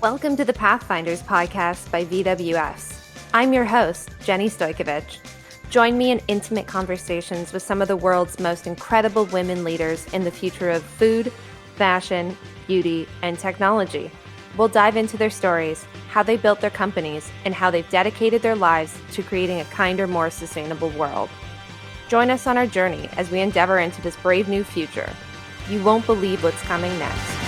Welcome to the Pathfinders Podcast by VWS. I'm your host, Jenny Stojkovic. Join me in intimate conversations with some of the world's most incredible women leaders in the future of food, fashion, beauty, and technology. We'll dive into their stories, how they built their companies, and how they've dedicated their lives to creating a kinder, more sustainable world. Join us on our journey as we endeavor into this brave new future. You won't believe what's coming next.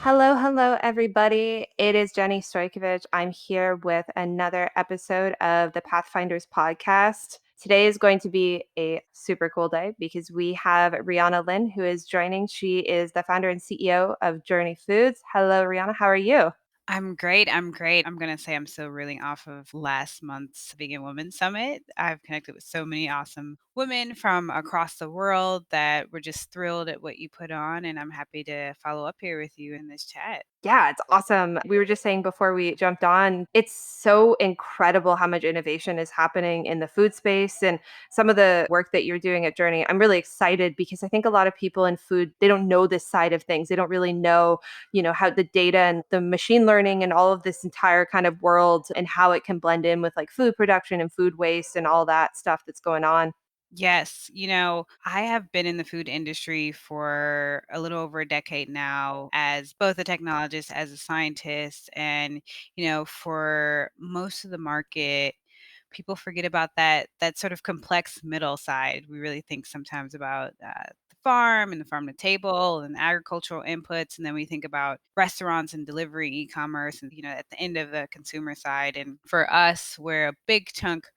Hello, everybody. It is Jenny Stojkovic. I'm here with another episode of the Pathfinders Podcast. Today is going to be a super cool day because we have Riana Lynn, who is joining. She is the founder and CEO of Journey Foods. Hello, Riana. How are you? I'm great. I'm great. I'm going to say I'm still reeling off of last month's Vegan Women Summit. I've connected with so many awesome women from across the world that were just thrilled at what you put on. And I'm happy to follow up here with you in this chat. Yeah, it's awesome. We were just saying before we jumped on, it's so incredible how much innovation is happening in the food space and some of the work that you're doing at Journey. I'm really excited because I think a lot of people in food, they don't know this side of things. They don't really know, how the data and the machine learning and all of this entire kind of world and how it can blend in with like food production and food waste and all that stuff that's going on. Yes, I have been in the food industry for a little over a decade now as both a technologist, as a scientist, and for most of the market, people forget about that sort of complex middle side. We really think sometimes about the farm and the farm to table and agricultural inputs, and then we think about restaurants and delivery, e-commerce, and at the end of the consumer side. And for us, we're a big chunk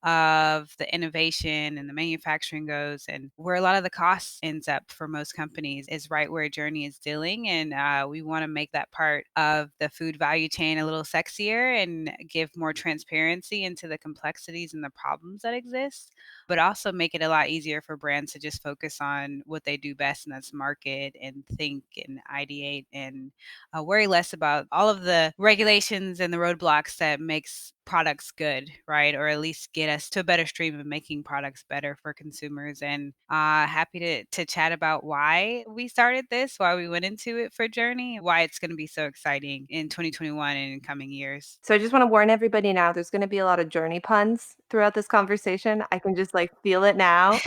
of the innovation and the manufacturing goes, and where a lot of the cost ends up for most companies is right where Journey is dealing. And we want to make that part of the food value chain a little sexier and give more transparency into the complexities and the problems that exist, but also make it a lot easier for brands to just focus on what they do best, and that's market and think and ideate and worry less about all of the regulations and the roadblocks that makes products good, right? Or at least get us to a better stream of making products better for consumers. And happy to chat about why we started this, why we went into it for Journey, why it's going to be so exciting in 2021 and in coming years. So I just want to warn everybody now, there's going to be a lot of journey puns throughout this conversation. I can just like feel it now.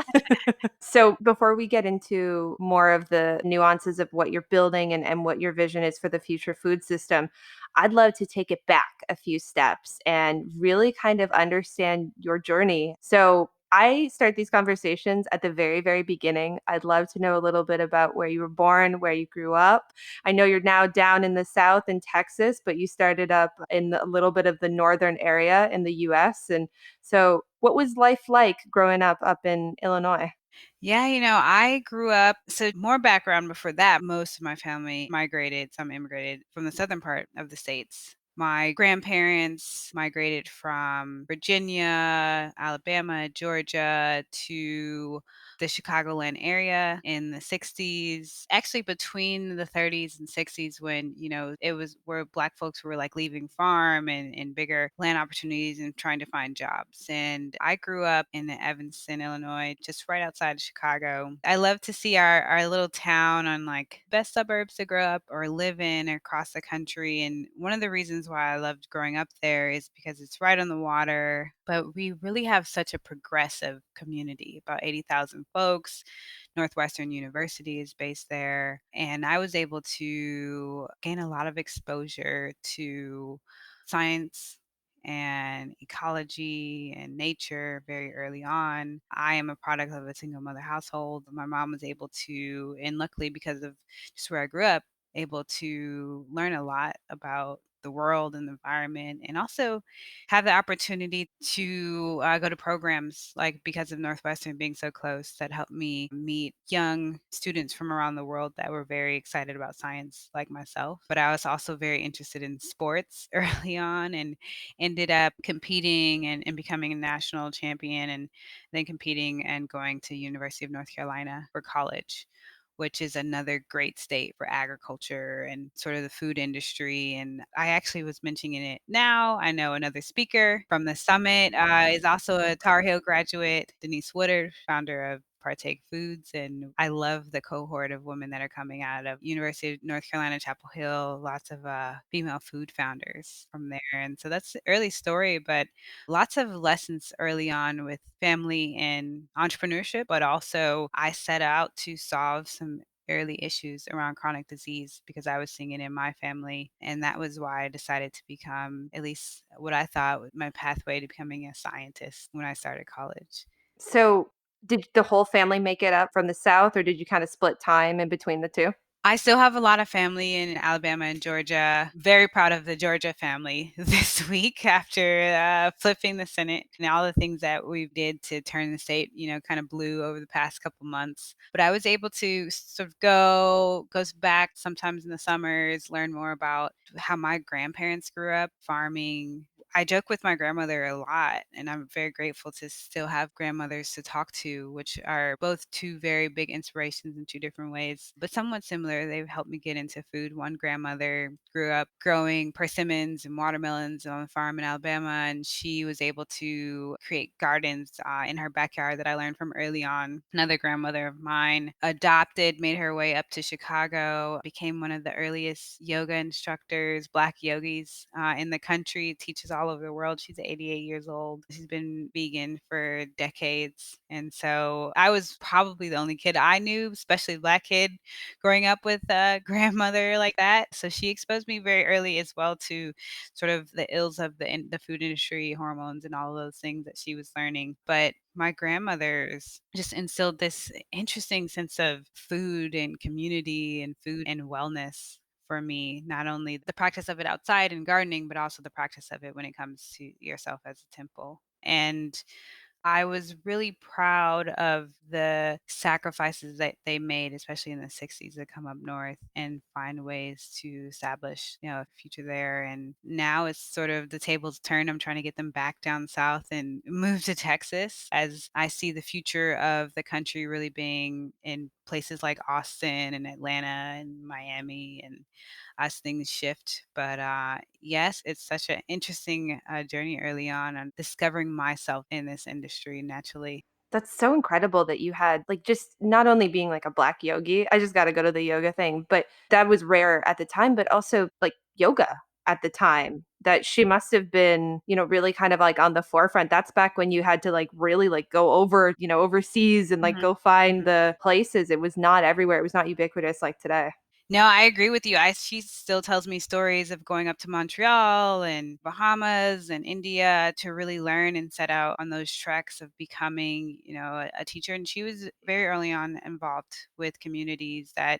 So before we get into more of the nuances of what you're building and what your vision is for the future food system, I'd love to take it back a few steps and really kind of understand your journey. So I start these conversations at the very, very beginning. I'd love to know a little bit about where you were born, where you grew up. I know you're now down in the South in Texas, but you started up in a little bit of the northern area in the US. And so, what was life like growing up in Illinois? Yeah, I grew up, so more background before that, most of my family migrated, some immigrated from the southern part of the states. My grandparents migrated from Virginia, Alabama, Georgia to the Chicagoland area in the 60s, actually between the 30s and 60s when, it was where Black folks were like leaving farm and bigger land opportunities and trying to find jobs. And I grew up in Evanston, Illinois, just right outside of Chicago. I love to see our little town on like best suburbs to grow up or live in across the country. And one of the reasons why I loved growing up there is because it's right on the water, but we really have such a progressive community, about 80,000 folks. Northwestern University is based there. And I was able to gain a lot of exposure to science and ecology and nature very early on. I am a product of a single mother household. My mom was able to, and luckily because of just where I grew up, able to learn a lot about the world and the environment, and also have the opportunity to go to programs like because of Northwestern being so close that helped me meet young students from around the world that were very excited about science like myself. But I was also very interested in sports early on and ended up competing and becoming a national champion, and then competing and going to University of North Carolina for college, which is another great state for agriculture and sort of the food industry. And I actually was mentioning it now. I know another speaker from the summit is also a Tar Heel graduate, Denise Woodard, founder of Partake Foods. And I love the cohort of women that are coming out of University of North Carolina, Chapel Hill, lots of female food founders from there. And so that's the early story, but lots of lessons early on with family and entrepreneurship, but also I set out to solve some early issues around chronic disease because I was seeing it in my family. And that was why I decided to become at least what I thought was my pathway to becoming a scientist when I started college. So, did the whole family make it up from the South, or did you kinda split time in between the 2? I still have a lot of family in Alabama and Georgia. Very proud of the Georgia family this week after flipping the Senate and all the things that we did to turn the state, kind of blue over the past couple months. But I was able to sort of goes back sometimes in the summers, learn more about how my grandparents grew up farming. I joke with my grandmother a lot, and I'm very grateful to still have grandmothers to talk to, which are both two very big inspirations in two different ways, but somewhat similar. They've helped me get into food. One grandmother grew up growing persimmons and watermelons on a farm in Alabama, and she was able to create gardens in her backyard that I learned from early on. Another grandmother of mine adopted, made her way up to Chicago, became one of the earliest yoga instructors, Black yogis in the country, teaches all over the world. She's 88 years old. She's been vegan for decades. And so I was probably the only kid I knew, especially Black kid, growing up with a grandmother like that. So she exposed me very early as well to sort of the ills of the food industry, hormones, and all of those things that she was learning. But my grandmothers just instilled this interesting sense of food and community and food and wellness for me, not only the practice of it outside and gardening, but also the practice of it when it comes to yourself as a temple. And I was really proud of the sacrifices that they made, especially in the 60s, to come up north and find ways to establish, a future there. And now it's sort of the tables turned. I'm trying to get them back down south and move to Texas as I see the future of the country really being in places like Austin and Atlanta and Miami and as things shift. But yes, it's such an interesting journey early on discovering myself in this industry naturally. That's so incredible that you had, like, just not only being, like, a Black yogi, I just gotta go to the yoga thing, but that was rare at the time, but also, like, yoga at the time, that she must have been, really kind of, like, on the forefront. That's back when you had to, like, really, like, go over, overseas and, like, Mhm, go find mhm. the places. It was not everywhere. It was not ubiquitous like today. No, I agree with you. She still tells me stories of going up to Montreal and Bahamas and India to really learn and set out on those treks of becoming, a teacher. And she was very early on involved with communities that,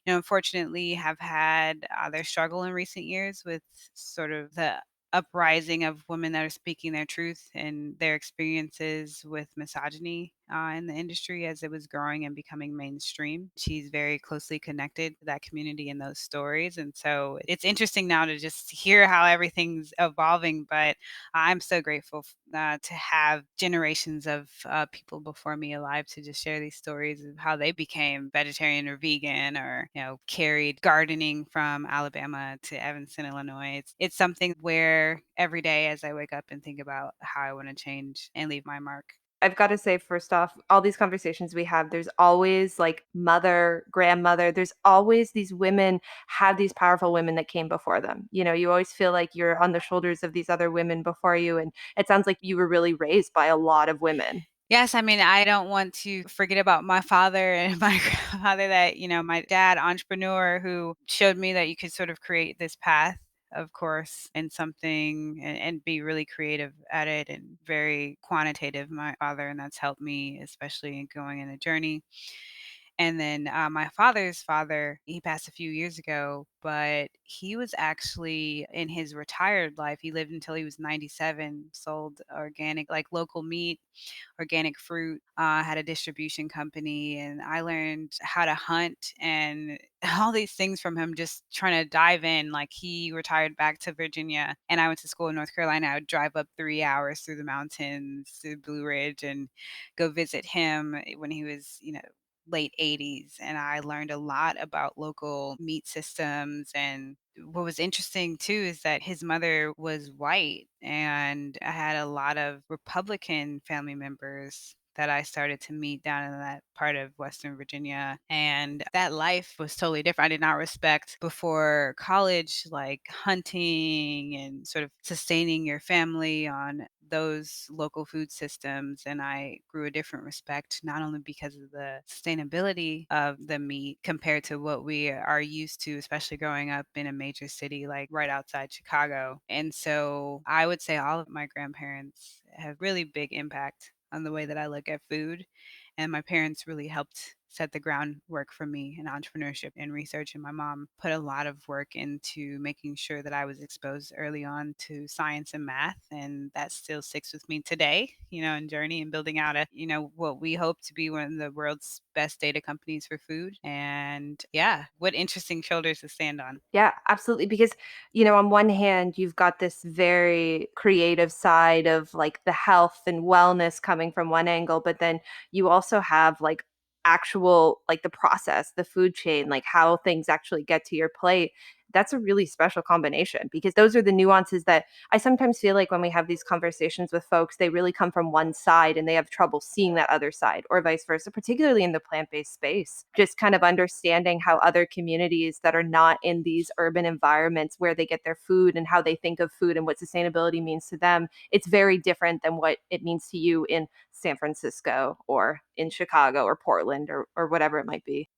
unfortunately have had their struggle in recent years with sort of the uprising of women that are speaking their truth and their experiences with misogyny in the industry as it was growing and becoming mainstream. She's very closely connected to that community and those stories. And so it's interesting now to just hear how everything's evolving. But I'm so grateful to have generations of people before me alive to just share these stories of how they became vegetarian or vegan or, carried gardening from Alabama to Evanston, Illinois. It's something where every day as I wake up and think about how I want to change and leave my mark. I've gotta say, first off, all these conversations we have, there's always, like, mother, grandmother, there's always these women have these powerful women that came before them. You always feel like you're on the shoulders of these other women before you, and it sounds like you were really raised by a lot of women. Yes, I mean, I don't want to forget about my father and my grandfather that, my dad, entrepreneur, who showed me that you could sort of create this path, of course, in something and be really creative at it and very quantitative, my father, and that's helped me, especially in going in a journey. And then my father's father, he passed a few years ago, but he was actually in his retired life. He lived until he was 97, sold organic, like local meat, organic fruit, had a distribution company. And I learned how to hunt and all these things from him, just trying to dive in. Like he retired back to Virginia and I went to school in North Carolina. I would drive up 3 hours through the mountains to Blue Ridge and go visit him when he was, late 80s, and I learned a lot about local meat systems. And what was interesting too is that his mother was white, and I had a lot of Republican family members that I started to meet down in that part of Western Virginia. And that life was totally different. I did not respect before college, like hunting and sort of sustaining your family on those local food systems. And I grew a different respect, not only because of the sustainability of the meat compared to what we are used to, especially growing up in a major city like right outside Chicago. And so I would say all of my grandparents have really big impact on the way that I look at food. And my parents really helped set the groundwork for me in entrepreneurship and research. And my mom put a lot of work into making sure that I was exposed early on to science and math. And that still sticks with me today, in journey and building out what we hope to be one of the world's best data companies for food. And yeah, what interesting shoulders to stand on. Yeah, absolutely. Because, on one hand, you've got this very creative side of like the health and wellness coming from one angle, but then you also have like actual, like the process, the food chain, like how things actually get to your plate. That's a really special combination because those are the nuances that I sometimes feel like when we have these conversations with folks, they really come from one side and they have trouble seeing that other side, or vice versa, particularly in the plant based space. Just kind of understanding how other communities that are not in these urban environments where they get their food and how they think of food and what sustainability means to them, it's very different than what it means to you in San Francisco or in Chicago or Portland or whatever it might be.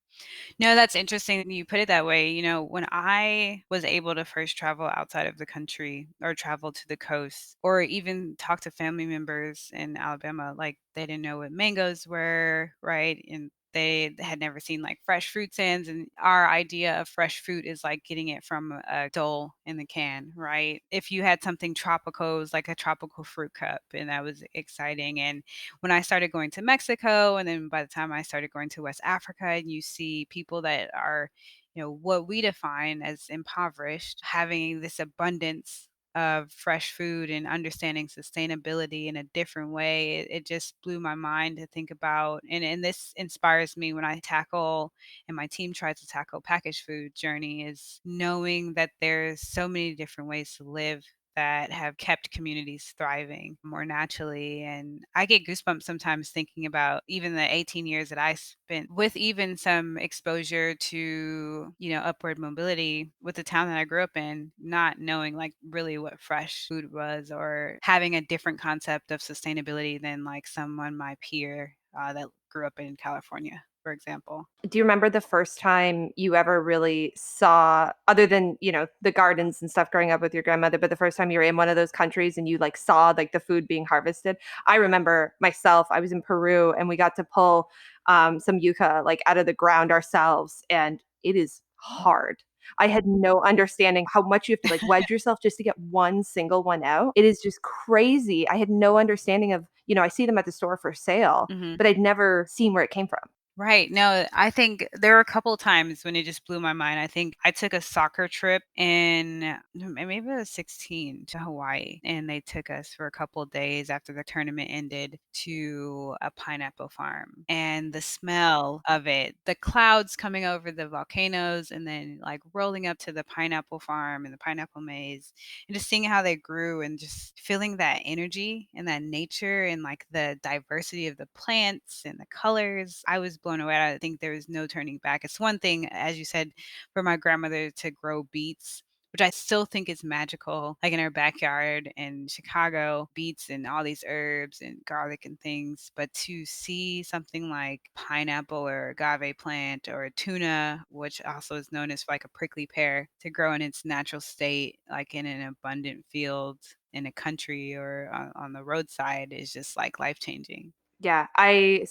No, that's interesting you put it that way. When I was able to first travel outside of the country or travel to the coast or even talk to family members in Alabama, like they didn't know what mangoes were, right? And they had never seen like fresh fruit stands. And our idea of fresh fruit is like getting it from a dole in the can, right? If you had something tropical, it was like a tropical fruit cup, and that was exciting. And when I started going to Mexico, and then by the time I started going to West Africa, and you see people that are, what we define as impoverished, having this abundance of fresh food and understanding sustainability in a different way, it just blew my mind to think about. And this inspires me when I tackle and my team tries to tackle packaged food journey, is knowing that there's so many different ways to live that have kept communities thriving more naturally. And I get goosebumps sometimes thinking about even the 18 years that I spent with even some exposure to, upward mobility with the town that I grew up in, not knowing like really what fresh food was or having a different concept of sustainability than like someone my peer that grew up in California, for example. Do you remember the first time you ever really saw, other than, the gardens and stuff growing up with your grandmother, but the first time you were in one of those countries and you like saw like the food being harvested? I remember myself, I was in Peru and we got to pull some yucca like out of the ground ourselves, and it is hard. I had no understanding how much you have to like wedge yourself just to get one single one out. It is just crazy. I had no understanding of, I see them at the store for sale, Mhm. but I'd never seen where it came from. Right. No, I think there were a couple times when it just blew my mind. I think I took a soccer trip in maybe I was 16 to Hawaii, and they took us for a couple of days after the tournament ended to a pineapple farm. And the smell of it, the clouds coming over the volcanoes and then like rolling up to the pineapple farm and the pineapple maze, and just seeing how they grew and just feeling that energy and that nature and like the diversity of the plants and the colors. I was blown away. I think there was no turning back. It's one thing, as you said, for my grandmother to grow beets, which I still think is magical, like in our backyard in Chicago, beets and all these herbs and garlic and things. But to see something like pineapple or agave plant or a tuna, which also is known as like a prickly pear, to grow in its natural state, like in an abundant field in a country or on the roadside, is just like life changing. Yeah, I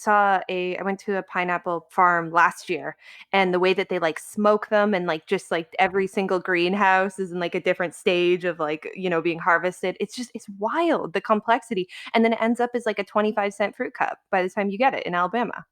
went to a pineapple farm last year, and the way that they, like, smoke them and, like, just, like, every single greenhouse is in, like, a different stage of, like, being harvested. It's wild, the complexity, and then it ends up as, like, a 25-cent fruit cup by the time you get it in Alabama.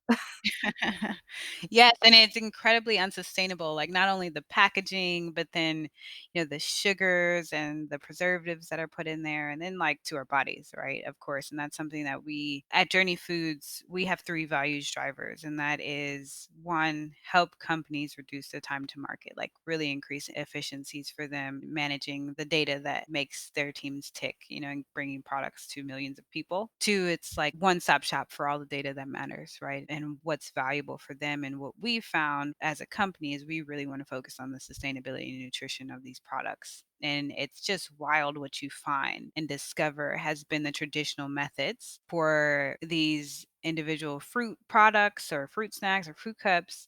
Yes, and it's incredibly unsustainable, like, not only the packaging, but then, the sugars and the preservatives that are put in there, and then, like, to our bodies, right, of course, and that's something that we at Journey Foods, we have three values drivers, and that is one, help companies reduce the time to market, like really increase efficiencies for them managing the data that makes their teams tick, and bringing products to millions of people. Two, it's like one stop shop for all the data that matters, right? And what's valuable for them. And what we found as a company is we really want to focus on the sustainability and nutrition of these products. And it's just wild what you find and discover has been the traditional methods for these individual fruit products or fruit snacks or fruit cups,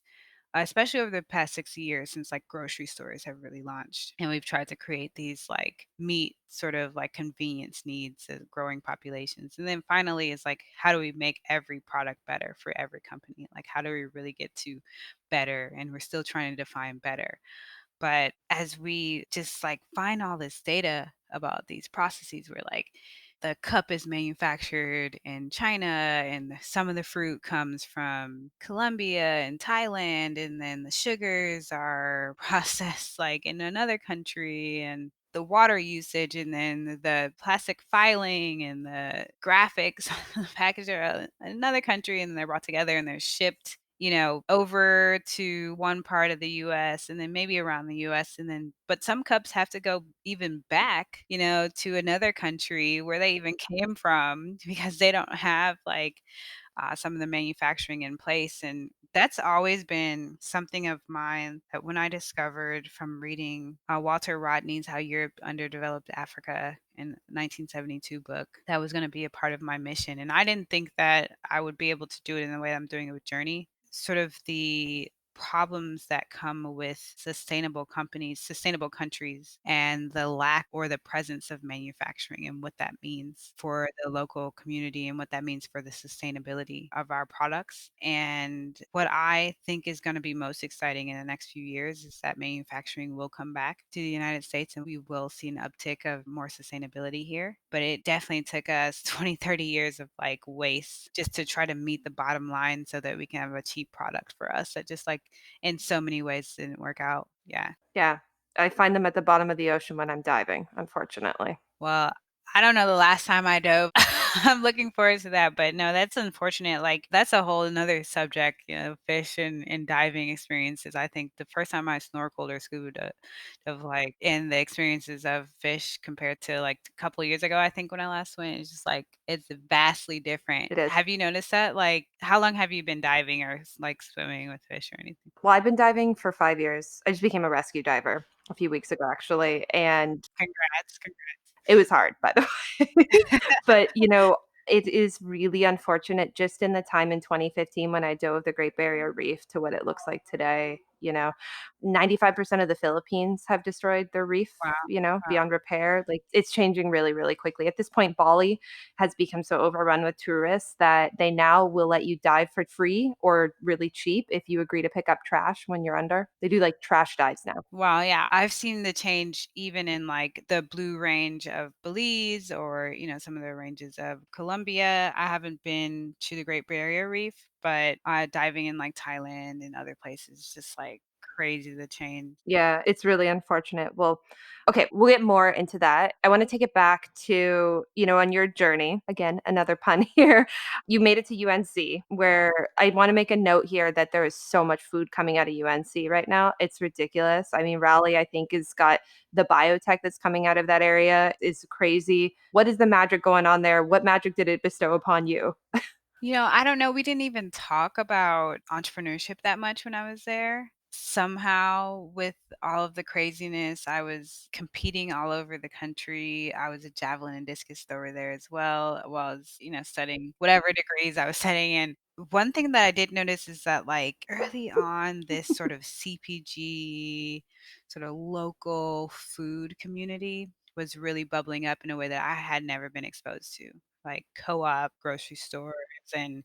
especially over the past 60 years since like grocery stores have really launched. And we've tried to create these like meet sort of like convenience needs of growing populations. And then finally is like, how do we make every product better for every company? Like, how do we really get to better? And we're still trying to define better. But as we just like find all this data about these processes, we're like, the cup is manufactured in China, and some of the fruit comes from Colombia and Thailand, and then the sugars are processed like in another country, and the water usage, and then the plastic filing and the graphics on the package are another country, and they're brought together and they're shipped over to one part of the US and then maybe around the US. And then, but some cups have to go even back, to another country where they even came from because they don't have like some of the manufacturing in place. And that's always been something of mine that when I discovered from reading Walter Rodney's How Europe Underdeveloped Africa in 1972 book, that was going to be a part of my mission. And I didn't think that I would be able to do it in the way I'm doing it with Journey. Sort of the problems that come with sustainable companies, sustainable countries, and the lack or the presence of manufacturing and what that means for the local community and what that means for the sustainability of our products. And what I think is going to be most exciting in the next few years is that manufacturing will come back to the United States and we will see an uptick of more sustainability here. But it definitely took us 20, 30 years of like waste just to try to meet the bottom line so that we can have a cheap product for us that just like in so many ways didn't work out. Yeah. Yeah. I find them at the bottom of the ocean when I'm diving, unfortunately. Well, I don't know the last time I dove. I'm looking forward to that, but no, that's unfortunate. Like that's a whole another subject, fish and diving experiences. I think the first time I snorkeled or scuba dove, like in the experiences of fish compared to like a couple of years ago, I think when I last went, it's just like it's vastly different. It is. Have you noticed that? Like, how long have you been diving or like swimming with fish or anything? Well, I've been diving for 5 years. I just became a rescue diver a few weeks ago, actually, and Congrats, it was hard, by the way. congrats. But, it is really unfortunate just in the time in 2015 when I dove the Great Barrier Reef to what it looks like today, 95% of the Philippines have destroyed their reef, Wow. Wow. beyond repair. Like, it's changing really, really quickly. At this point, Bali has become so overrun with tourists that they now will let you dive for free or really cheap if you agree to pick up trash when you're under. They do, like, trash dives now. Wow, yeah. I've seen the change even in like the blue range of Belize or, some of the ranges of Colombia. I haven't been to the Great Barrier Reef, but diving in like Thailand and other places, just like crazy the change. Yeah, it's really unfortunate. Well, okay, we'll get more into that. I want to take it back to, on your journey. Again, another pun here. You made it to UNC, where I want to make a note here that there is so much food coming out of UNC right now. It's ridiculous. I mean, Raleigh, I think, has got the biotech that's coming out of that area is crazy. What is the magic going on there? What magic did it bestow upon you? I don't know. We didn't even talk about entrepreneurship that much when I was there. Somehow, with all of the craziness, I was competing all over the country. I was a javelin and discus thrower there as well, while I was, studying whatever degrees I was studying. And one thing that I did notice is that, like, early on, this sort of CPG, sort of local food community was really bubbling up in a way that I had never been exposed to, like co-op grocery stores and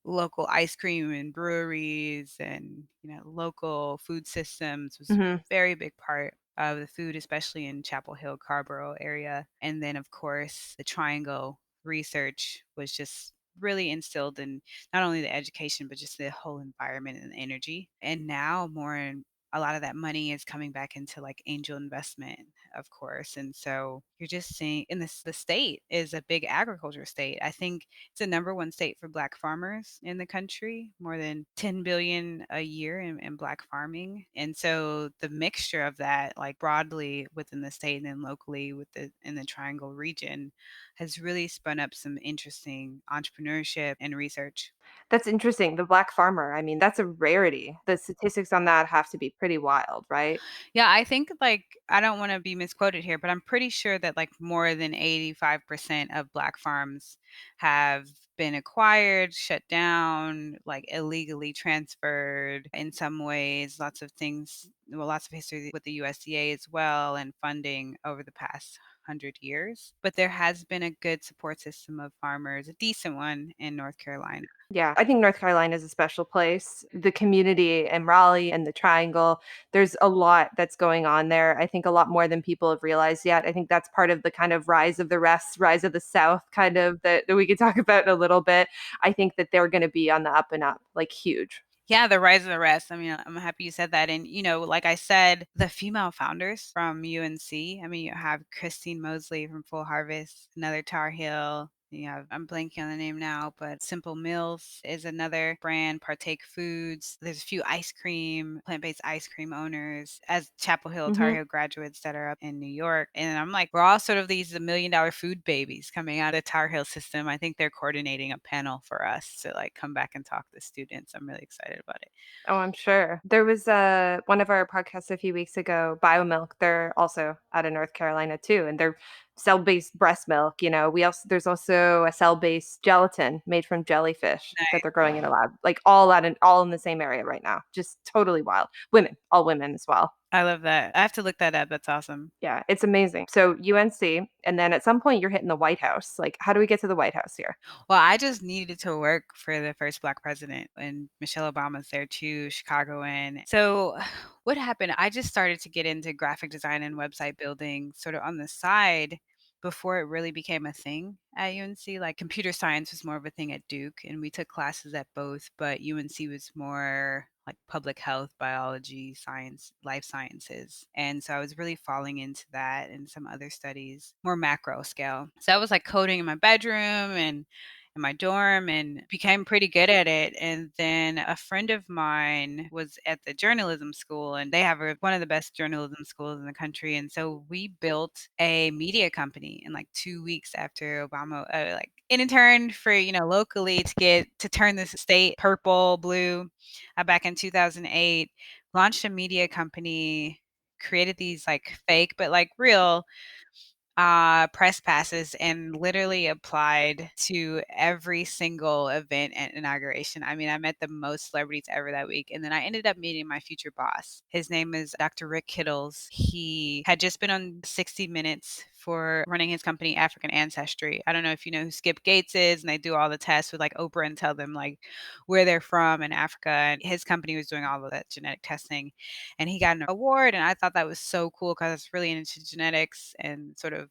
local ice cream and breweries and local food systems was Mhm. a very big part of the food, especially in Chapel Hill, Carborough area. And then of course the Triangle research was just really instilled in not only the education but just the whole environment and energy. And now more and a lot of that money is coming back into like angel investment, of course. And so you're just seeing in this, the state is a big agriculture state. I think it's the number one state for Black farmers in the country, more than 10 billion a year in Black farming. And so the mixture of that, like broadly within the state and then locally with the in the Triangle region, has really spun up some interesting entrepreneurship and research. That's interesting. The black farmer, I mean, that's a rarity. The statistics on that have to be pretty wild, right? Yeah, I think like I don't want to be misquoted here, but I'm pretty sure that like more than 85% of Black farms have been acquired, shut down, like illegally transferred in some ways. Lots of things, well, lots of history with the USDA as well and funding over the past 100 years. But there has been a good support system of farmers, a decent one in North Carolina. Yeah, I think North Carolina is a special place. The community in Raleigh and the Triangle, there's a lot that's going on there. I think a lot more than people have realized yet. I think that's part of the kind of rise of the rest, rise of the South kind of that we could talk about in a little bit. I think that they're going to be on the up and up, like huge. Yeah, the rise of the rest. I mean, I'm happy you said that. And, like I said, the female founders from UNC, I mean, you have Christine Mosley from Full Harvest, another Tar Heel. You have, I'm blanking on the name now, but Simple Mills is another brand, Partake Foods. There's a few plant based ice cream owners as Chapel Hill, Tar Hmm. Heel graduates that are up in New York. And I'm like, we're all sort of these $1 million food babies coming out of the Tar Heel system. I think they're coordinating a panel for us to like come back and talk to students. I'm really excited about it. Oh, I'm sure. There was one of our podcasts a few weeks ago, BioMilk. They're also out of North Carolina too, and they're cell-based breast milk. You know, we also there's also a cell-based gelatin made from jellyfish that they're growing in a lab, like all in the same area right now. Just totally wild. Women, all women as well. I love that. I have to look that up. That's awesome. Yeah, it's amazing. So UNC, and then at some point you're hitting the White House. Like, how do we get to the White House here? Well, I just needed to work for the first Black president, and Michelle Obama's there too, Chicagoan. So, what happened? I just started to get into graphic design and website building sort of on the side before it really became a thing at UNC. Like, computer science was more of a thing at Duke, and we took classes at both, but UNC was more like public health, biology, science, life sciences. And so I was really falling into that and some other studies, more macro scale. So I was like coding in my bedroom and in my dorm and became pretty good at it. And then a friend of mine was at the journalism school and they have one of the best journalism schools in the country. And so we built a media company in like 2 weeks after Obama, like an intern for, locally to get to turn this state purple, blue back in 2008, launched a media company, created these like fake but like real press passes and literally applied to every single event and inauguration. I mean, I met the most celebrities ever that week. And then I ended up meeting my future boss. His name is Dr. Rick Kittles. He had just been on 60 Minutes for running his company African Ancestry. I don't know if you know who Skip Gates is, and they do all the tests with like Oprah and tell them like where they're from in Africa. And his company was doing all of that genetic testing. And he got an award. And I thought that was so cool because I was really into genetics and sort of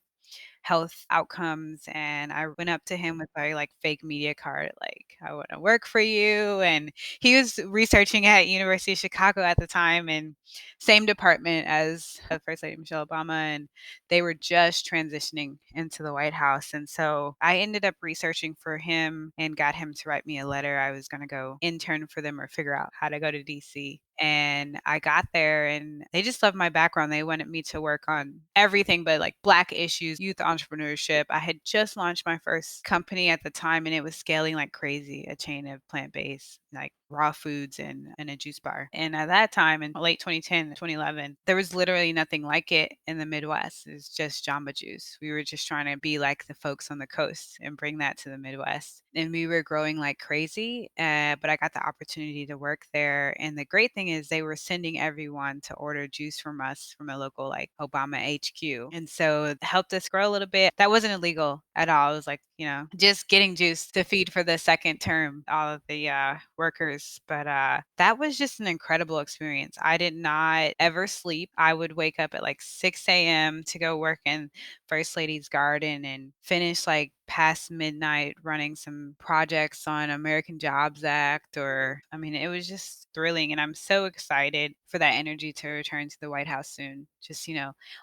health outcomes. And I went up to him with my like fake media card, like, I want to work for you. And he was researching at University of Chicago at the time and same department as First Lady Michelle Obama. And they were just transitioning into the White House. And so I ended up researching for him and got him to write me a letter. I was going to go intern for them or figure out how to go to DC. And I got there and they just loved my background. They wanted me to work on everything but like Black issues, youth entrepreneurship. I had just launched my first company at the time and it was scaling like crazy, a chain of plant based like raw foods and a juice bar. And at that time in late 2010, 2011, there was literally nothing like it in the Midwest. It was just Jamba Juice. We were just trying to be like the folks on the coast and bring that to the Midwest. And we were growing like crazy, but I got the opportunity to work there. And the great thing is they were sending everyone to order juice from us from a local like Obama HQ. And so it helped us grow a little bit. That wasn't illegal at all. It was like just getting juice to feed for the second term, all of the workers. But that was just an incredible experience. I did not ever sleep. I would wake up at like 6 a.m. to go work in First Lady's garden and finish like past midnight running some projects on American Jobs Act. Or, I mean, it was just thrilling. And I'm so excited for that energy to return to the White House soon. Just,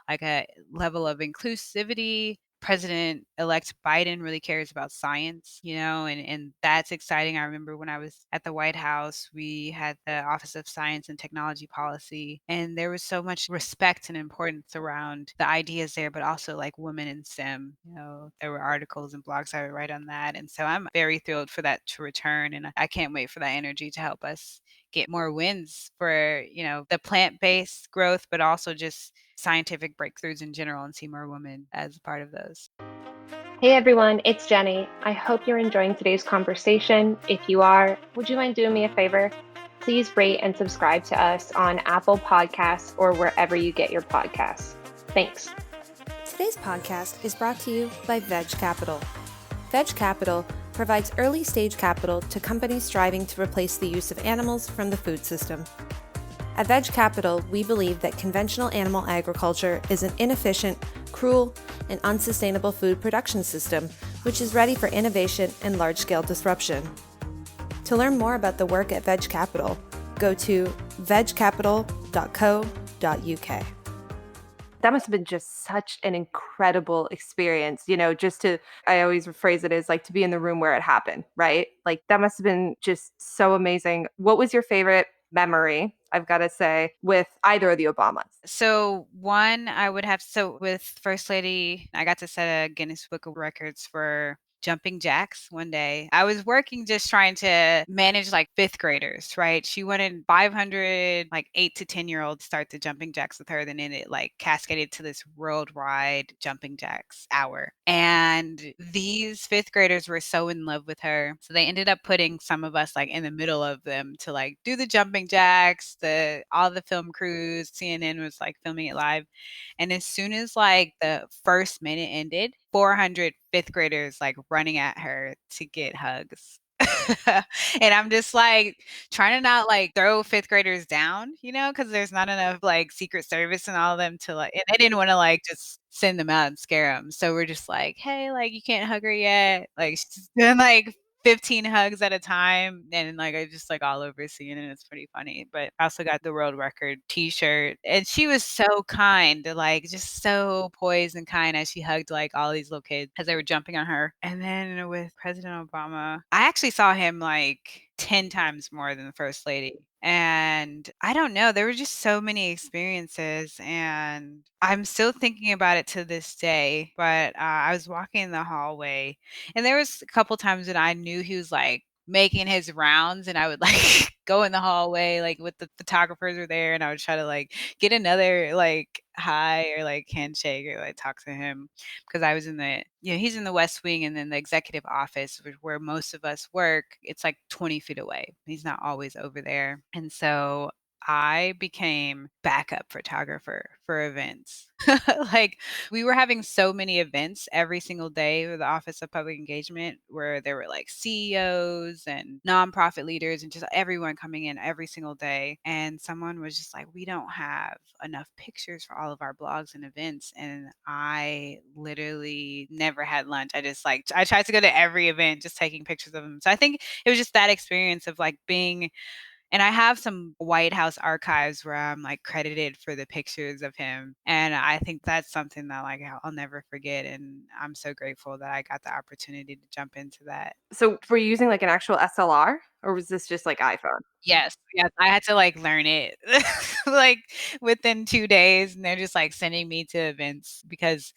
like a level of inclusivity. President-elect Biden really cares about science, and that's exciting. I remember when I was at the White House, we had the Office of Science and Technology Policy, and there was so much respect and importance around the ideas there, but also like women in STEM. There were articles and blogs I would write on that. And so I'm very thrilled for that to return. And I can't wait for that energy to help us get more wins for, the plant-based growth, but also just scientific breakthroughs in general, and see more women as a part of those. Hey everyone, it's Jenny. I hope you're enjoying today's conversation. If you are, would you mind doing me a favor? Please rate and subscribe to us on Apple Podcasts or wherever you get your podcasts. Thanks. Today's podcast is brought to you by Veg Capital. Veg Capital provides early-stage capital to companies striving to replace the use of animals from the food system. At Veg Capital, we believe that conventional animal agriculture is an inefficient, cruel, and unsustainable food production system, which is ready for innovation and large-scale disruption. To learn more about the work at Veg Capital, go to vegcapital.co.uk. That must have been just such an incredible experience, I always phrase it as like to be in the room where it happened, right? Like that must have been just so amazing. What was your favorite memory, I've got to say, with either of the Obamas? So one I would have, so with First Lady, I got to set a Guinness Book of Records for jumping jacks one day. I was working just trying to manage like fifth graders, right? She wanted 500 like 8 to 10-year-olds start the jumping jacks with her. Then it like cascaded to this worldwide jumping jacks hour. And these fifth graders were so in love with her. So they ended up putting some of us like in the middle of them to like do the jumping jacks, all the film crews, CNN was like filming it live. And as soon as like the first minute ended, 400 fifth graders like running at her to get hugs. And I'm just like trying to not like throw fifth graders down, because there's not enough like Secret Service and all of them to like, and they didn't want to like just send them out and scare them. So we're just like, hey, like you can't hug her yet. Like she's doing like 15 hugs at a time, and like I just like all over seeing it. It's pretty funny. But I also got the world record t-shirt, and she was so kind, like just so poised and kind as she hugged like all these little kids as they were jumping on her. And then with President Obama, I actually saw him like 10 times more than the First Lady. And I don't know, there were just so many experiences, and I'm still thinking about it to this day. But I was walking in the hallway, and there was a couple times that I knew he was like making his rounds, and I would like go in the hallway like with the photographers were there, and I would try to like get another like hi or like handshake or like talk to him, because I was in he's in the West Wing, and then the executive office where most of us work, it's like 20 feet away. He's not always over there. And so I became backup photographer for events. Like we were having so many events every single day with the Office of Public Engagement, where there were like CEOs and nonprofit leaders and just everyone coming in every single day. And someone was just like, we don't have enough pictures for all of our blogs and events. And I literally never had lunch. I tried to go to every event just taking pictures of them. So I think it was just that experience of like being, and I have some White House archives where I'm like credited for the pictures of him. And I think that's something that like I'll never forget. And I'm so grateful that I got the opportunity to jump into that. So were you using like an actual SLR, or was this just like iPhone? Yes, yes, I had to like learn it like within 2 days, and they're just like sending me to events because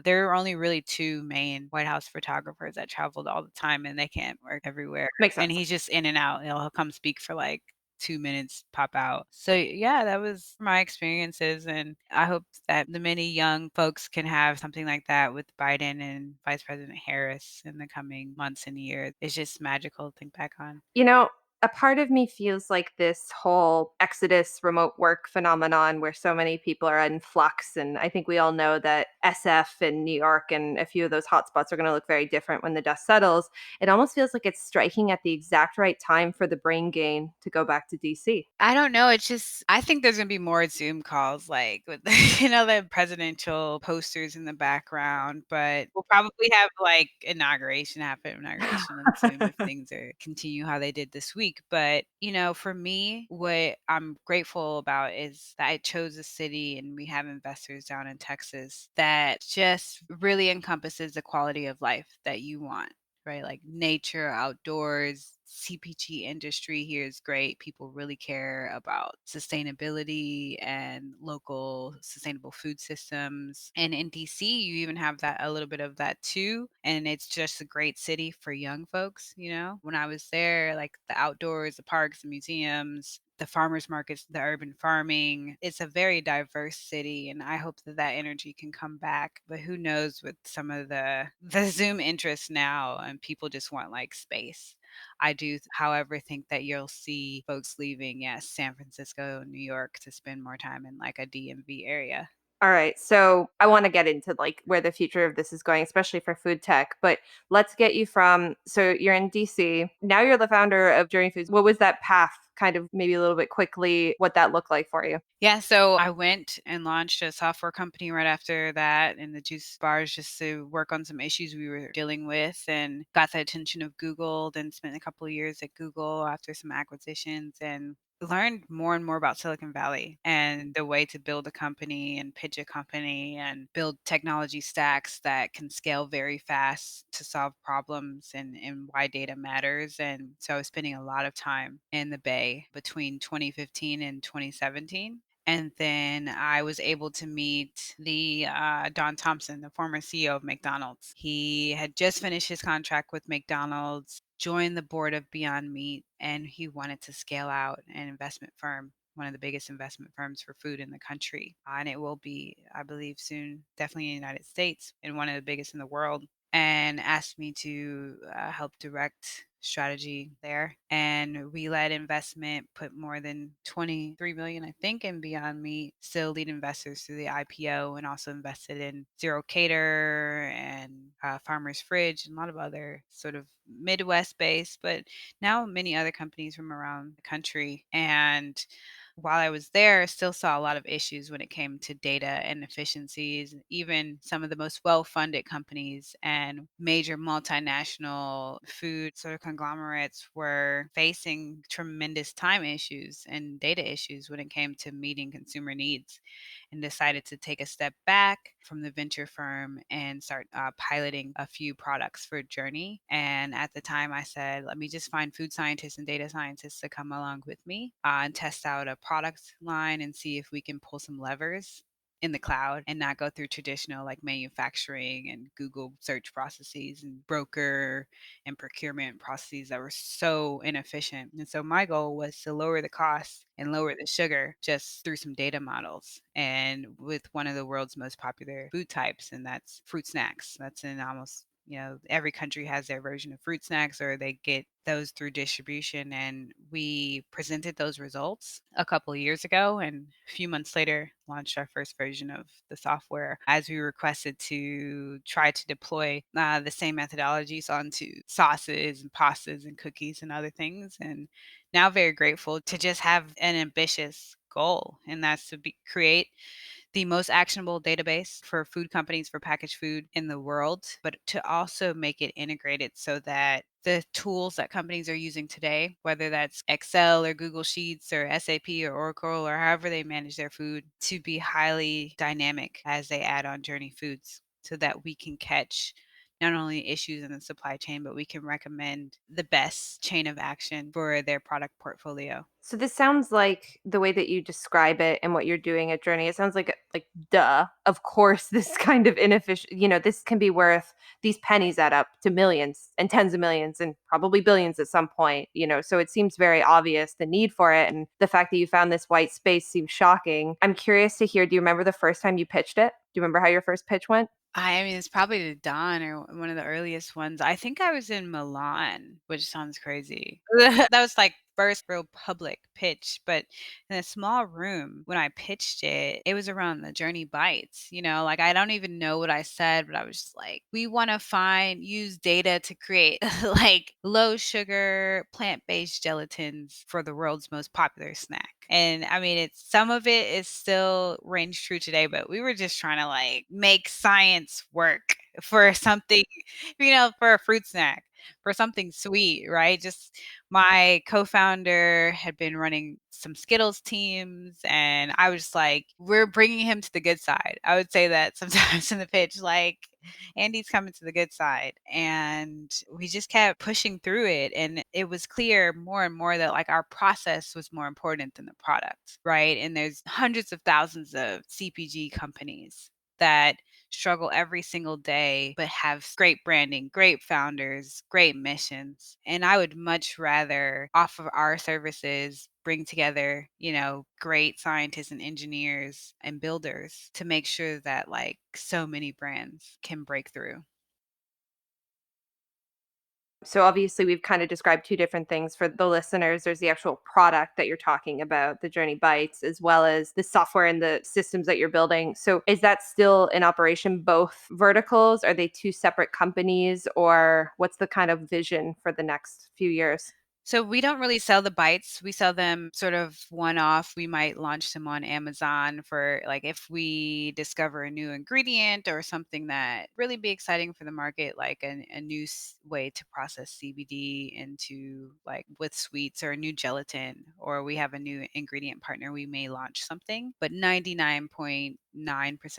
there are only really two main White House photographers that traveled all the time, and they can't work everywhere. Makes And sense. he's just in and out. He'll come speak for like 2 minutes, pop out. So yeah, that was my experiences, and I hope that the many young folks can have something like that with Biden and Vice President Harris in the coming months and years. It's just magical to think back on. You know, A part of me feels like this whole exodus remote work phenomenon where so many people are in flux. And I think we all know that SF and New York and a few of those hotspots are going to look very different when the dust settles. It almost feels like it's striking at the exact right time for the brain gain to go back to DC. I don't know. It's just, I think there's gonna be more Zoom calls, like with the presidential posters in the background. But we'll probably have like inauguration on Zoom if things are continue how they did this week. But for me, what I'm grateful about is that I chose a city and we have investors down in Texas that just really encompasses the quality of life that you want, right? Like nature, outdoors, CPG industry here is great. People really care about sustainability and local sustainable food systems. And in DC, you even have that a little bit of that too. And it's just a great city for young folks, When I was there, like the outdoors, the parks, the museums, the farmers markets, the urban farming. It's a very diverse city, and I hope that that energy can come back. But who knows with some of the Zoom interest now, and people just want like space. I do, however, think that you'll see folks leaving, yes, San Francisco, New York to spend more time in like a DMV area. All right. So I want to get into like where the future of this is going, especially for food tech. But let's get you from, so you're in DC. Now you're the founder of Journey Foods. What was that path, kind of maybe a little bit quickly, what that looked like for you? Yeah, so I went and launched a software company right after that in the juice bars just to work on some issues we were dealing with, and got the attention of Google, then spent a couple of years at Google after some acquisitions, and learned more and more about Silicon Valley and the way to build a company and pitch a company and build technology stacks that can scale very fast to solve problems, and why data matters. And so I was spending a lot of time in the Bay between 2015 and 2017. And then I was able to meet the Don Thompson, the former CEO of McDonald's. He had just finished his contract with McDonald's, joined the board of Beyond Meat, and he wanted to scale out an investment firm, one of the biggest investment firms for food in the country. And it will be, I believe, soon, definitely in the United States, and one of the biggest in the world. And asked me to help direct strategy there. And we led investment, put more than 23 million, I think, in Beyond Meat, still lead investors through the IPO, and also invested in Zero Cater and Farmer's Fridge and a lot of other sort of Midwest based, but now many other companies from around the country. And while I was there, I still saw a lot of issues when it came to data and efficiencies. Even some of the most well-funded companies and major multinational food sort of conglomerates were facing tremendous time issues and data issues when it came to meeting consumer needs, and decided to take a step back from the venture firm and start piloting a few products for Journey. And at the time, I said, let me just find food scientists and data scientists to come along with me and test out a product line and see if we can pull some levers in the cloud and not go through traditional like manufacturing and Google search processes and broker and procurement processes that were so inefficient. And so my goal was to lower the cost and lower the sugar just through some data models, and with one of the world's most popular food types, and that's fruit snacks. That's in almost every country has their version of fruit snacks, or they get those through distribution. And we presented those results a couple of years ago, and a few months later launched our first version of the software, as we requested to try to deploy the same methodologies onto sauces and pastas and cookies and other things. And now very grateful to just have an ambitious goal, and that's to create the most actionable database for food companies for packaged food in the world, but to also make it integrated so that the tools that companies are using today, whether that's Excel or Google Sheets or SAP or Oracle or however they manage their food, to be highly dynamic as they add on Journey Foods, so that we can catch not only issues in the supply chain, but we can recommend the best chain of action for their product portfolio. So this sounds like the way that you describe it and what you're doing at Journey. It sounds like duh. Of course, this kind of inefficient, this can be worth, these pennies add up to millions and tens of millions and probably billions at some point, So it seems very obvious the need for it, and the fact that you found this white space seems shocking. I'm curious to hear, do you remember the first time you pitched it? Do you remember how your first pitch went? I mean, it's probably the Dawn or one of the earliest ones. I think I was in Milan, which sounds crazy. That was like first real public pitch, but in a small room when I pitched it, it was around the Journey Bites. Like I don't even know what I said, but I was just like, we want to use data to create like low sugar, plant-based gelatins for the world's most popular snack. And I mean, some of it is still rings true today, but we were just trying to like make science work for something, for a fruit snack, for something sweet, right? Just my co-founder had been running some Skittles teams, and I was just like, we're bringing him to the good side. I would say that sometimes in the pitch, like, Andy's coming to the good side. And we just kept pushing through it. And it was clear more and more that like our process was more important than the product, right? And there's hundreds of thousands of CPG companies that struggle every single day, but have great branding, great founders, great missions. And I would much rather off of our services bring together, great scientists and engineers and builders to make sure that like so many brands can break through. So obviously we've kind of described two different things for the listeners. There's the actual product that you're talking about, the Journey Bites, as well as the software and the systems that you're building. So is that still in operation, both verticals? Are they two separate companies, or what's the kind of vision for the next few years? So we don't really sell the bites. We sell them sort of one off. We might launch them on Amazon for like if we discover a new ingredient or something that really be exciting for the market, like a new way to process CBD into like with sweets or a new gelatin, or we have a new ingredient partner, we may launch something. But 99.9%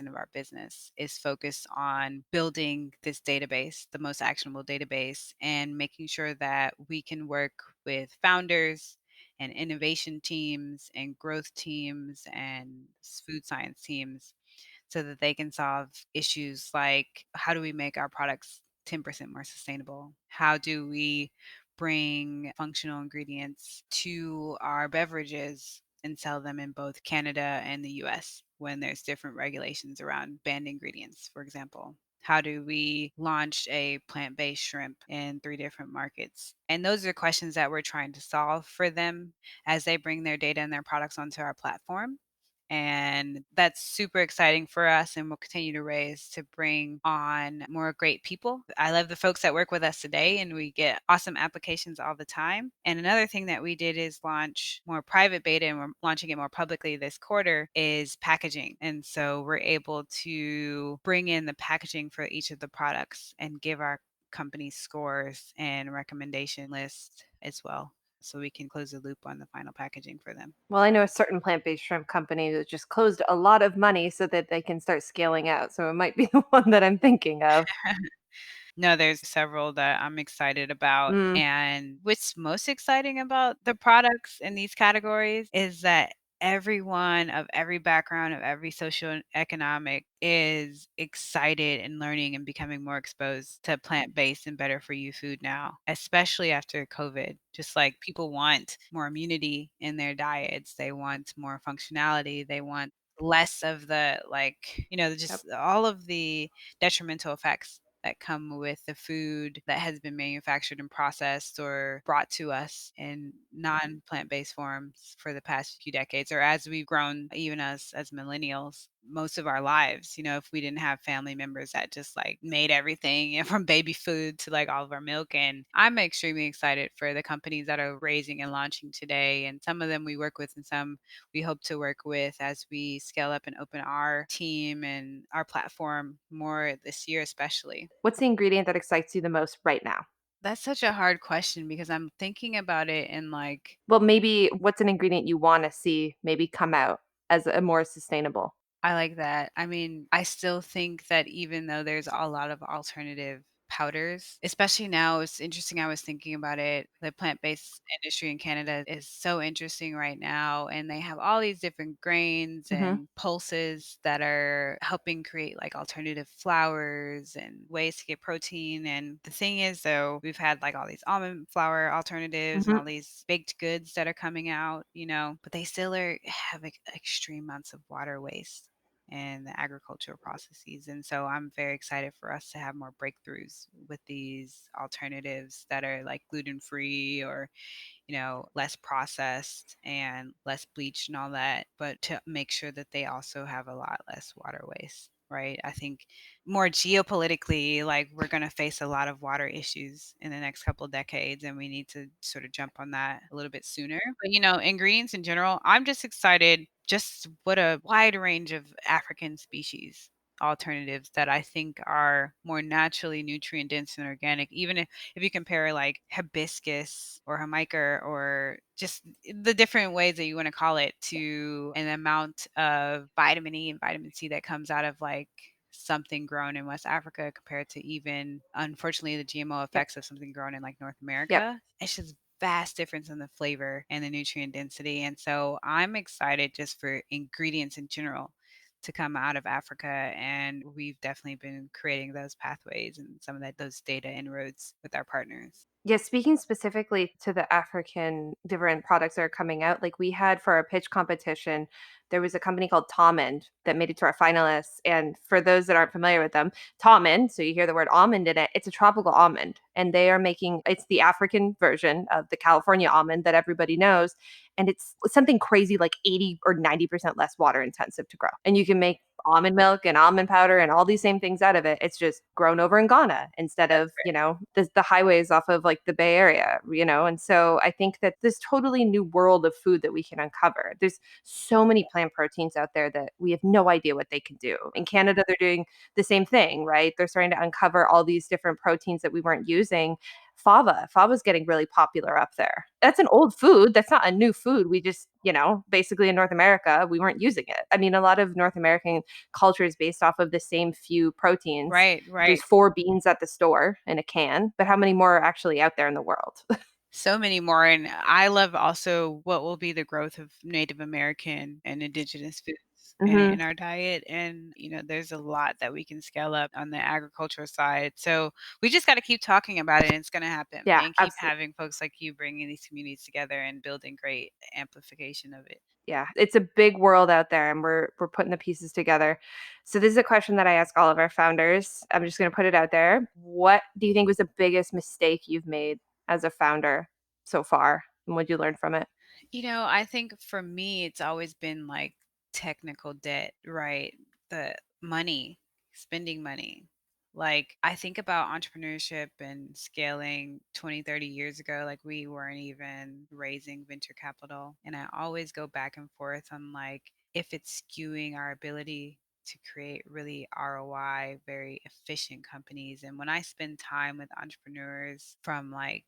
of our business is focused on building this database, the most actionable database, and making sure that we can work with founders and innovation teams and growth teams and food science teams so that they can solve issues like how do we make our products 10% more sustainable? How do we bring functional ingredients to our beverages and sell them in both Canada and the US when there's different regulations around banned ingredients, for example? How do we launch a plant based shrimp in 3 different markets? And those are questions that we're trying to solve for them as they bring their data and their products onto our platform. And that's super exciting for us. And we'll continue to raise to bring on more great people. I love the folks that work with us today, and we get awesome applications all the time. And another thing that we did is launch more private beta, and we're launching it more publicly this quarter, is packaging. And so we're able to bring in the packaging for each of the products and give our company scores and recommendation lists as well, so we can close the loop on the final packaging for them. Well, I know a certain plant-based shrimp company that just closed a lot of money so that they can start scaling out. So it might be the one that I'm thinking of. No, there's several that I'm excited about. Mm. And what's most exciting about the products in these categories is that everyone of every background, of every social and economic, is excited and learning and becoming more exposed to plant-based and better for you food now, especially after COVID. Just like people want more immunity in their diets, they want more functionality, they want less of the like, Yep. just all of the detrimental effects that come with the food that has been manufactured and processed or brought to us in non-plant-based forms for the past few decades, or as we've grown, even us as millennials, most of our lives. If we didn't have family members that just like made everything, from baby food to like all of our milk. And I'm extremely excited for the companies that are raising and launching today, and some of them we work with and some we hope to work with as we scale up and open our team and our platform more this year, especially. What's the ingredient that excites you the most right now? That's such a hard question because I'm thinking about it in like, Well, maybe what's an ingredient you want to see maybe come out as a more sustainable? I like that. I mean, I still think that even though there's a lot of alternative powders, especially now, it's interesting. I was thinking about it. The plant-based industry in Canada is so interesting right now, and they have all these different grains Hmm. and pulses that are helping create like alternative flours and ways to get protein. And the thing is, though, we've had like all these almond flour alternatives and Hmm. all these baked goods that are coming out, but they still have extreme amounts of water waste and the agricultural processes. And so I'm very excited for us to have more breakthroughs with these alternatives that are like gluten free or less processed and less bleached and all that, but to make sure that they also have a lot less water waste, right? I think more geopolitically, like we're going to face a lot of water issues in the next couple of decades, and we need to sort of jump on that a little bit sooner. But, ingredients in general, I'm just excited just what a wide range of African species alternatives that I think are more naturally nutrient dense and organic, even if you compare like hibiscus or jamaica or just the different ways that you want to call it to an amount of vitamin E and vitamin C that comes out of like something grown in West Africa compared to even unfortunately the GMO Yep. effects of something grown in like North Yep. America. It's just vast difference in the flavor and the nutrient density. And so I'm excited just for ingredients in general to come out of Africa. And we've definitely been creating those pathways and some of those data inroads with our partners. Yeah, speaking specifically to the African different products that are coming out, like we had for our pitch competition, there was a company called Almond that made it to our finalists. And for those that aren't familiar with them, Almond, so you hear the word almond in it, it's a tropical almond. And they are making it's the African version of the California almond that everybody knows. And it's something crazy like 80 or 90% less water intensive to grow. And you can make almond milk and almond powder and all these same things out of it. It's just grown over in Ghana instead of, the highways off of like the Bay Area. And so I think that this totally new world of food that we can uncover. There's so many plant proteins out there that we have no idea what they can do. In Canada, they're doing the same thing, right? They're starting to uncover all these different proteins that we weren't using. Fava's getting really popular up there. That's an old food. That's not a new food. We just, basically in North America, we weren't using it. I mean, a lot of North American culture is based off of the same few proteins. Right. There's 4 beans at the store in a can, but how many more are actually out there in the world? So many more. And I love also what will be the growth of Native American and indigenous foods Mhm. in our diet. And, there's a lot that we can scale up on the agricultural side. So we just got to keep talking about it and it's going to happen Yeah, and keep absolutely. having folks like you bringing these communities together and building great amplification of it. Yeah, it's a big world out there and we're putting the pieces together. So this is a question that I ask all of our founders. I'm just going to put it out there. What do you think was the biggest mistake you've made as a founder so far? And what did you learn from it? I think for me, it's always been like technical debt, right? The money, spending money. Like, I think about entrepreneurship and scaling 20, 30 years ago, like, we weren't even raising venture capital. And I always go back and forth on like if it's skewing our ability to create really ROI, very efficient companies. And when I spend time with entrepreneurs from like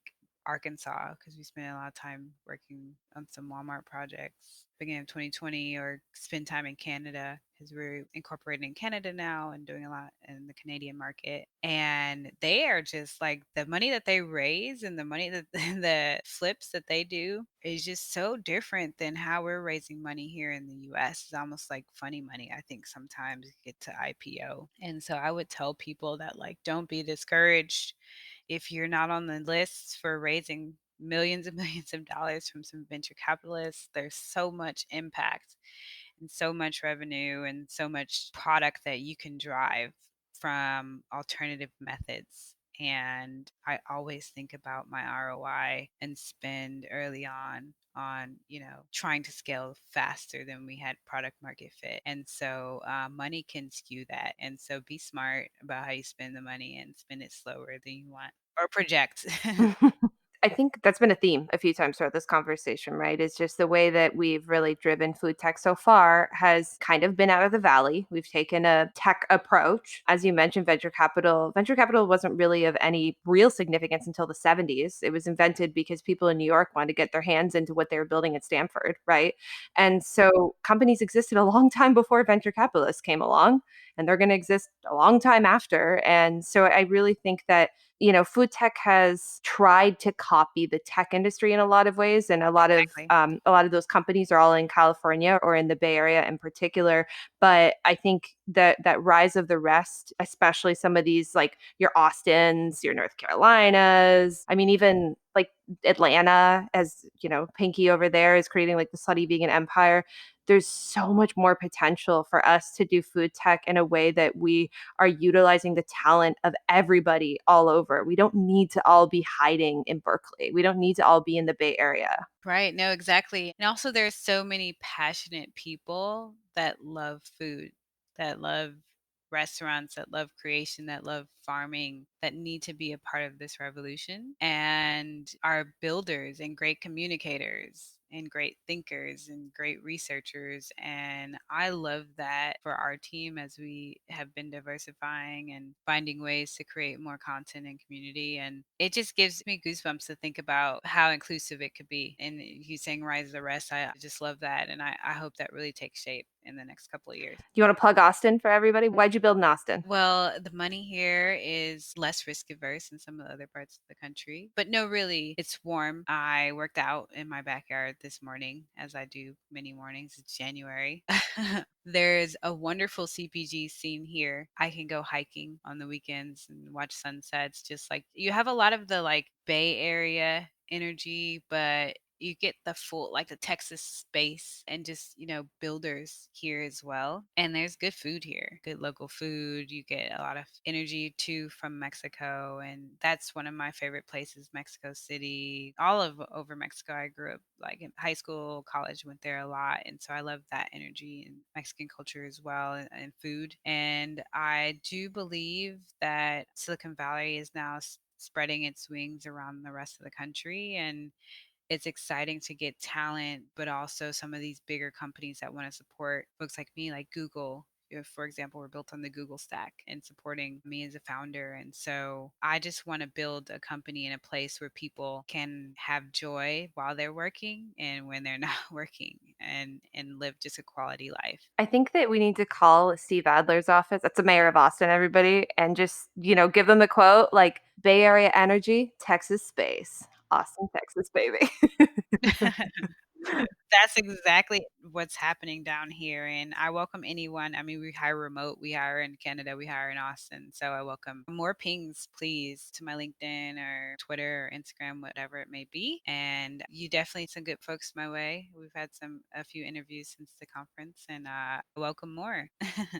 Arkansas, because we spent a lot of time working on some Walmart projects beginning of 2020, or spend time in Canada because we're incorporated in Canada now and doing a lot in the Canadian market. And they are just like the money that they raise and the money that the flips that they do is just so different than how we're raising money here in the US. It's almost like funny money, I think, sometimes get to IPO. And so I would tell people that, like, don't be discouraged if you're not on the list for raising millions and millions of dollars from some venture capitalists. There's so much impact and so much revenue and so much product that you can drive from alternative methods. And I always think about my ROI and spend early on trying to scale faster than we had product market fit. And so money can skew that. And so be smart about how you spend the money and spend it slower than you want or project. I think that's been a theme a few times throughout this conversation, right? It's just the way that we've really driven food tech so far has kind of been out of the valley. We've taken a tech approach. As you mentioned, venture capital. Venture capital wasn't really of any real significance until the 70s. It was invented because people in New York wanted to get their hands into what they were building at Stanford, right? And so companies existed a long time before venture capitalists came along, and they're going to exist a long time after. And so I really think that food tech has tried to copy the tech industry in a lot of ways, and Exactly. a lot of those companies are all in California or in the Bay Area in particular. But I think that rise of the rest, especially some of these like your Austins, your North Carolinas, I mean, even like Atlanta, as Pinky over there is creating like the slutty vegan empire. there's so much more potential for us to do food tech in a way that we are utilizing the talent of everybody all over. We don't need to all be hiding in Berkeley. We don't need to all be in the Bay Area. Right. No, exactly. And also, there's so many passionate people that love food, that love restaurants, that love creation, that love farming, that need to be a part of this revolution and are builders and great communicators and great thinkers and great researchers. And I love that for our team as we have been diversifying and finding ways to create more content and community. And it just gives me goosebumps to think about how inclusive it could be. And you saying rise the rest, I just love that. And I hope that really takes shape in the next couple of years. You want to plug Austin for everybody? Why'd you build in Austin? Well, the money here is less risk averse than some of the other parts of the country. But no, really, it's warm. I worked out in my backyard this morning, as I do many mornings. It's January. There's a wonderful CPG scene here. I can go hiking on the weekends and watch sunsets. Just like you have a lot of the like Bay Area energy, but you get the full like the Texas space and just, builders here as well. And there's good food here, good local food. You get a lot of energy too from Mexico. And that's one of my favorite places, Mexico City. All of over Mexico. I grew up like in high school, college, went there a lot. And so I love that energy and Mexican culture as well and food. And I do believe that Silicon Valley is now spreading its wings around the rest of the country. And it's exciting to get talent, but also some of these bigger companies that want to support folks like me, like Google. If, for example, we're built on the Google stack and supporting me as a founder. And so I just want to build a company in a place where people can have joy while they're working and when they're not working and live just a quality life. I think that we need to call Steve Adler's office. That's the mayor of Austin, everybody, and just, give them the quote like Bay Area energy, Texas space. Austin, Texas, baby. That's exactly what's happening down here. And I welcome anyone. I mean, we hire remote, we hire in Canada, we hire in Austin. So I welcome more pings, please, to my LinkedIn or Twitter or Instagram, whatever it may be. And you definitely some good folks my way. We've had a few interviews since the conference and welcome more.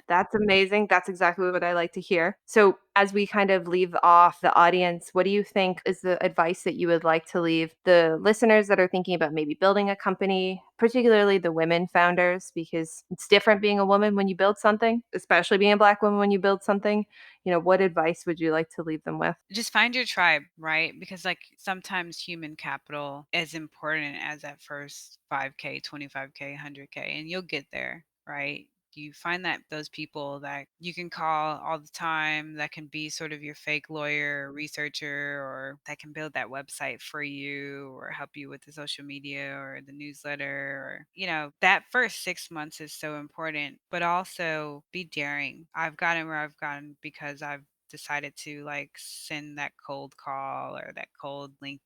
That's amazing. That's exactly what I like to hear. So, as we kind of leave off the audience, what do you think is the advice that you would like to leave the listeners that are thinking about maybe building a company, particularly the women founders, because it's different being a woman when you build something, especially being a Black woman when you build something? What advice would you like to leave them with? Just find your tribe, right? Because like sometimes human capital is important as that first 5K, 25K, 100K, and you'll get there, right? You find that those people that you can call all the time that can be sort of your fake lawyer or researcher or that can build that website for you or help you with the social media or the newsletter or that first 6 months is so important, but also be daring. I've gotten where I've gotten because I've decided to like send that cold call or that cold LinkedIn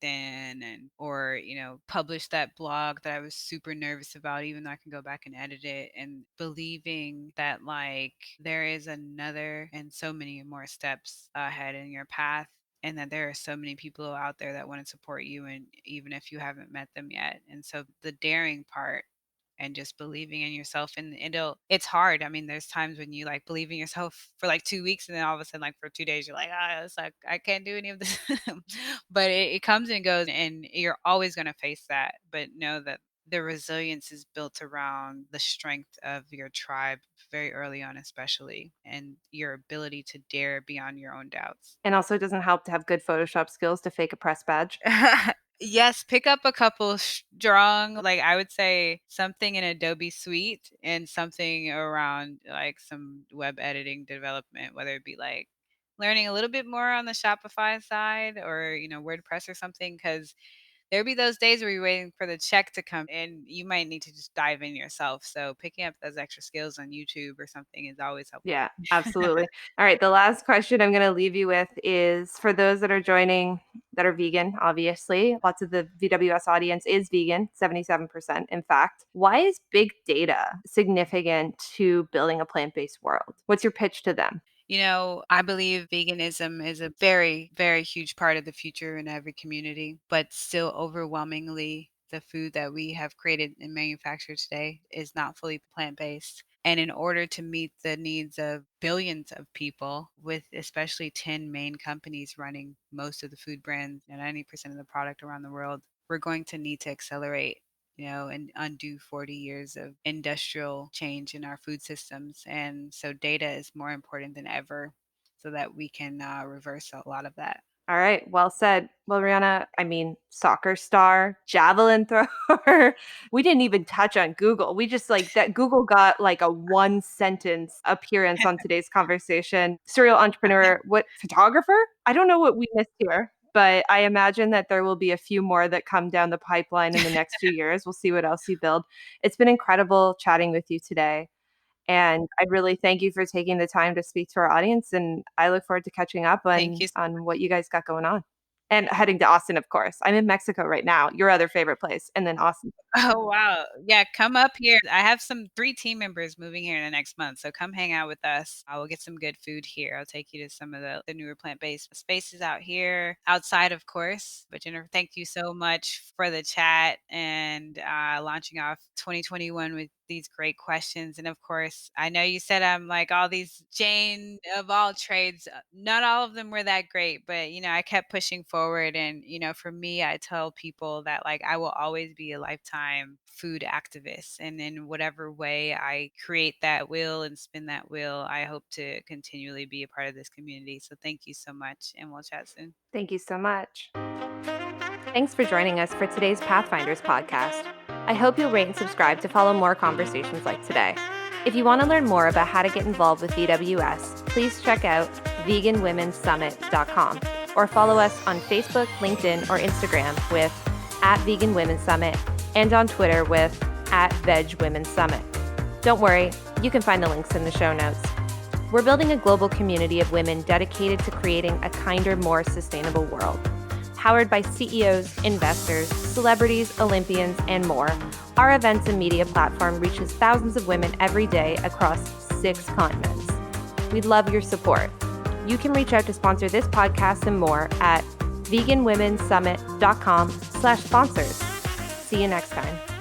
and or publish that blog that I was super nervous about, even though I can go back and edit it, and believing that like there is another and so many more steps ahead in your path and that there are so many people out there that want to support you and even if you haven't met them yet. And so the daring part and just believing in yourself and it's hard. I mean, there's times when you like believe in yourself for like 2 weeks and then all of a sudden like for 2 days you're like, it's like I can't do any of this. But it comes and goes and you're always going to face that, but know that the resilience is built around the strength of your tribe very early on, especially, and your ability to dare beyond your own doubts. And also, it doesn't help to have good Photoshop skills to fake a press badge. Yes, pick up a couple strong, like I would say something in Adobe Suite and something around like some web editing development, whether it be like learning a little bit more on the Shopify side or, WordPress or something, because there'll be those days where you're waiting for the check to come and you might need to just dive in yourself. So picking up those extra skills on YouTube or something is always helpful. Yeah, absolutely. All right. The last question I'm going to leave you with is for those that are joining that are vegan, obviously. Lots of the VWS audience is vegan, 77%. In fact, why is big data significant to building a plant based world? What's your pitch to them? I believe veganism is a very, very huge part of the future in every community, but still overwhelmingly the food that we have created and manufactured today is not fully plant-based. And in order to meet the needs of billions of people, with especially 10 main companies running most of the food brands and 90% of the product around the world, we're going to need to accelerate, and undo 40 years of industrial change in our food systems. And so data is more important than ever so that we can reverse a lot of that. All right, well said. Well, Rihanna, I mean, soccer star, javelin thrower. We didn't even touch on Google. We just like that Google got like a one sentence appearance on today's conversation. Serial entrepreneur, what photographer? I don't know what we missed here, but I imagine that there will be a few more that come down the pipeline in the next few years. We'll see what else you build. It's been incredible chatting with you today. And I really thank you for taking the time to speak to our audience. And I look forward to catching up Thank you. on what you guys got going on. And heading to Austin, of course. I'm in Mexico right now, your other favorite place, and then Austin. Oh, wow. Yeah, come up here. I have 3 team members moving here in the next month. So come hang out with us. I will get some good food here. I'll take you to some of the newer plant-based spaces out here, outside, of course. But Jennifer, thank you so much for the chat and launching off 2021 with these great questions. And of course, I know you said I'm like all these Jane of all trades. Not all of them were that great, but I kept pushing forward. And for me, I tell people that like I will always be a lifetime food activist. And in whatever way I create that wheel and spin that wheel, I hope to continually be a part of this community. So thank you so much, and we'll chat soon. Thank you so much. Thanks for joining us for today's Pathfinders podcast. I hope you'll rate and subscribe to follow more conversations like today. If you want to learn more about how to get involved with VWS, please check out veganwomensummit.com or follow us on Facebook, LinkedIn, or Instagram with @VeganWomenSummit and on Twitter with @VegWomenSummit. Don't worry, you can find the links in the show notes. We're building a global community of women dedicated to creating a kinder, more sustainable world. Powered by CEOs, investors, celebrities, Olympians, and more, our events and media platform reaches thousands of women every day across 6 continents. We'd love your support. You can reach out to sponsor this podcast and more at veganwomensummit.com/sponsors. See you next time.